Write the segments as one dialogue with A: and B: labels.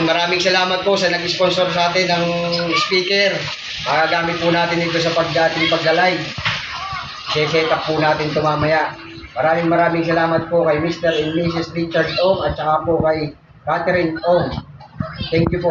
A: Ayan, maraming salamat po sa nag-sponsor sa atin ng speaker. Magagamit po natin ito sa ating pagla-live. Set up po natin ito mamaya. Maraming salamat po kay Mr. and Mrs. Richard Ong at saka po kay Catherine Ong. Thank you po.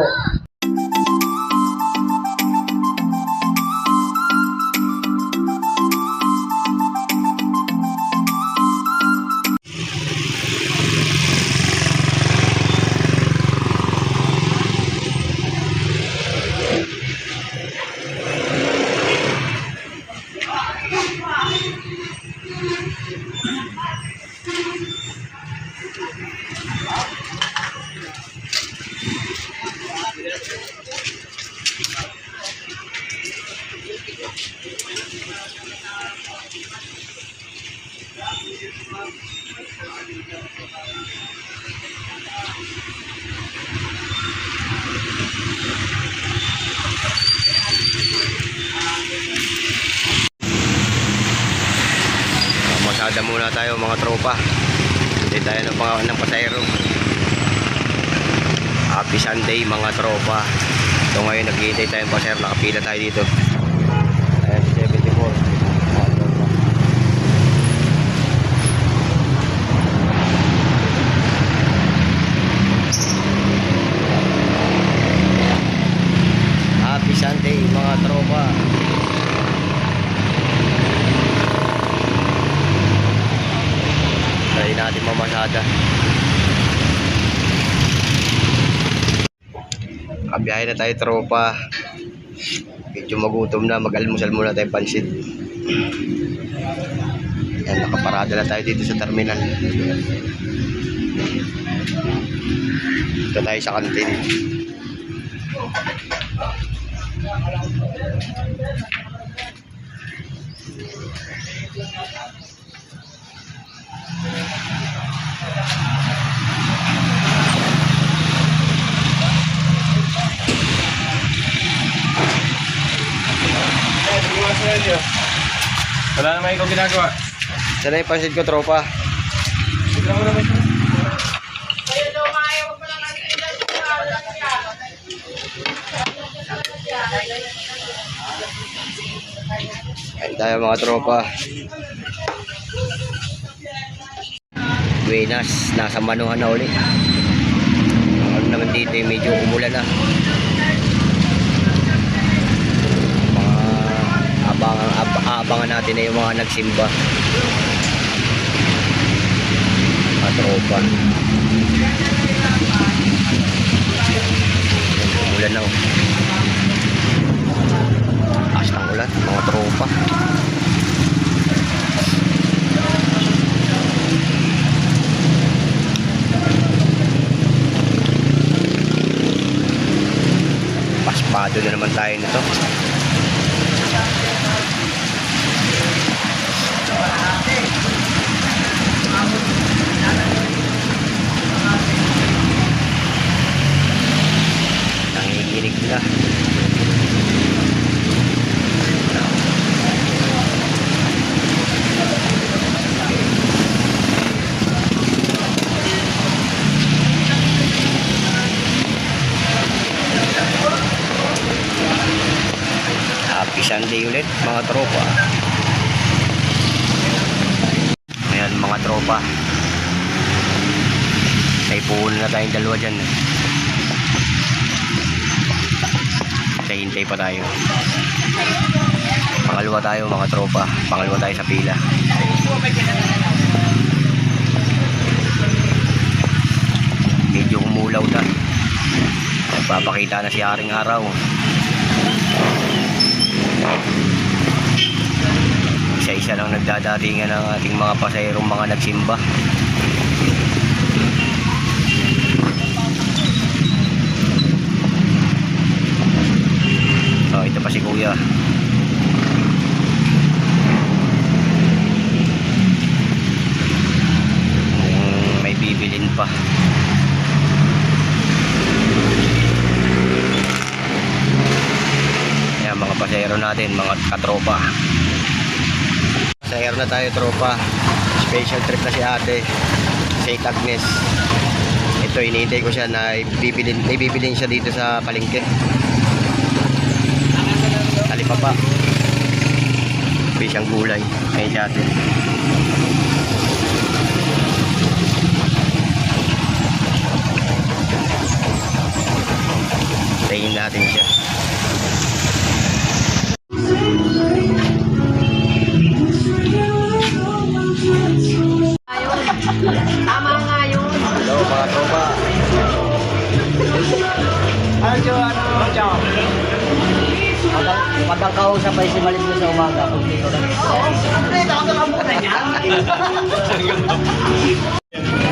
A: Masada muna tayo mga tropa. Hindi tayo ng pasayro. Happy Sunday mga tropa. So ngayon naghihintay tayong pasayro. Nakapila tayo dito. Ayan, 74. Happy Sunday mga tropa. Try natin mamasada. Kabiyahe na tayo tropa. Medyo magutom na. Mag-almusal muna tayo pansit. Ayan, nakaparada na tayo dito sa terminal. Dito tayo sa kantin.
B: Wala naman ikaw ginagawa.
A: Sana yung pansit ko tropa.
B: Sigla mo naman siya.
A: Ayun tayo mga tropa. Buenas, nasa Manuhan na ulit. Ano naman dito yung medyo umulan na. Abangan natin na yung mga nagsimba. Mga tropa. Umulan na. Taas ng ulan, mga tropa. Paspado na naman tayo nito. Nanginginig na. Happy Sunday ulit mga tropa. Ayan mga tropa. May puhunan na tayong dalawa dyan. Hintay pa tayo. Pangalawa tayo mga tropa. Pangalawa tayo sa pila. Medyo umulaw na. Nagpapakita na si Haring Araw. Isa-isa lang nagdadatingan ng ating mga pasahirong mga nagsimba. Oh, ito pa si Kuya. May bibilin pa. Yan mga pasahero natin, mga katropa. Pasahero na tayo tropa. Special trip na si ate. St. Agnes.
C: Ito, iniintay ko siya na ibibilin siya dito sa palengke. Talipapa. Pisang gulay. Ayun siya atin. Tayin natin siya.
D: Tama nga yun.
C: Hello mga tropa.
A: Ano, Joe? Ano, Joe? Pagkang kausap ay si Malik mo sa umaga. Kung hindi ko lang. Oo. Nakakalamutan niya.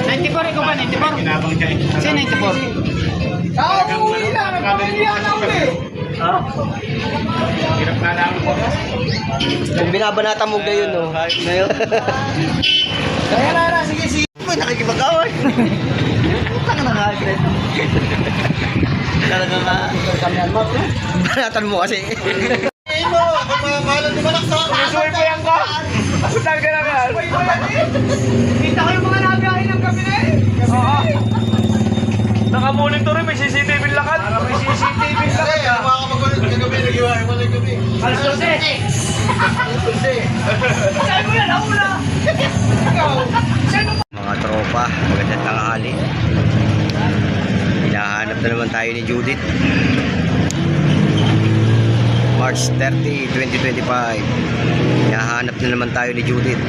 B: 94 ikaw ba? 94? Kinabang siya. Kasi 94. Hirap na lang po.
C: Yung binabanata mo gayon, no? Ngayon.
A: Kaya na, sige, sige.
C: Uy, nakikipag-away.
A: Tanga na nga, Fred.
C: Talaga nga.
A: Kami almak, no?
C: Banatan mo kasi.
B: Susuwi po yan ka. Asal ka na yan.
A: Kita ko yung mga nabiyahin ng gabi na eh.
B: Oo. Naka-monitor may CCTV lakad. May CCTV lakad.
A: Alas 12. Saan mo yan? Ako na. Ikaw.
C: Mga tropa, magandang tanghali. Hinahanap na naman tayo ni Judith. March 30, 2025. Hinahanap na naman tayo ni Judith.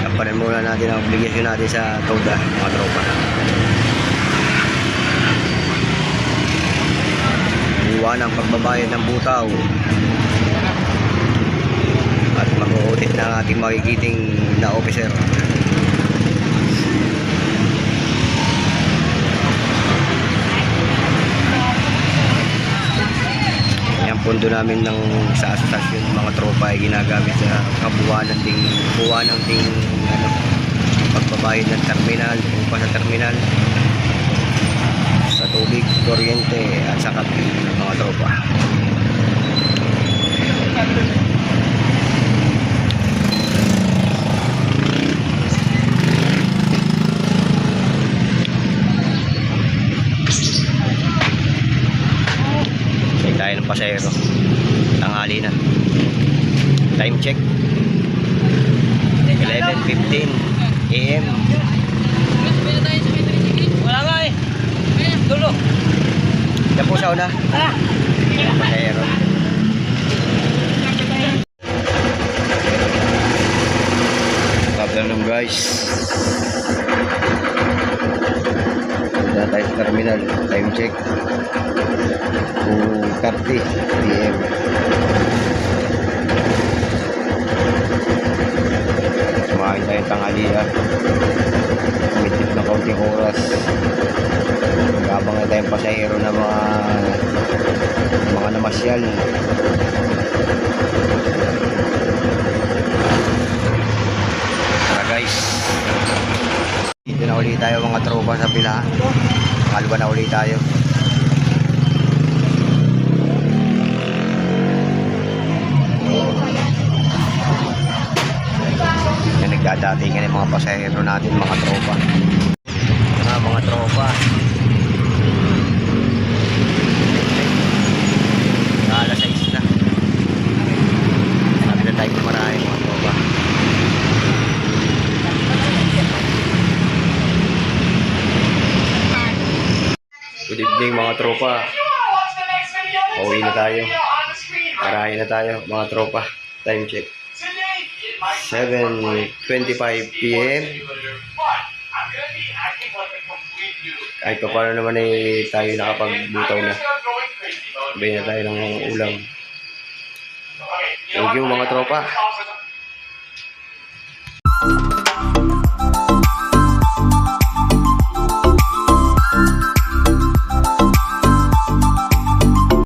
C: Kapanan muna natin ang obligasyon natin sa TODA, mga tropa. Iwan ang pagbabayad ng butaw. At mag-audit ng ating magigiting na officer. Yung pondo namin sa asosasyon, mga tropa ay ginagamit sa kabuuan ng pagbabayad ng terminal, upa sa terminal, sa tubig, kuryente at sa kape, mga tropa. Say tayo ng pasahero. Tanghali na. Time check 11:15 AM.
D: Wala nga eh. Dulo.
C: Yan po sa una. Pasahero. Good afternoon guys. Punta tayo sa terminal. Time check 2:30 PM. Kumain tayo tanghalian. Kumidip na kaunting oras. Habang na tayong pasahero na mga namasyal. Tara guys. Dito na ulit tayo mga tropa sa pila. Kalwa na ulit tayo. Yan nagdadatingan yung mga pasahero natin, mga tropa. Mga tropa. Alas 6 na. Sabi na tayo kumarahin mga tropa. Good evening mga tropa. Pauwi na tayo. Marahin na tayo mga tropa. Time check 7:25 PM. Kahit pa paano naman tayo nakapagbutaw na. Sabay na tayo ng ulam. Thank you mga tropa.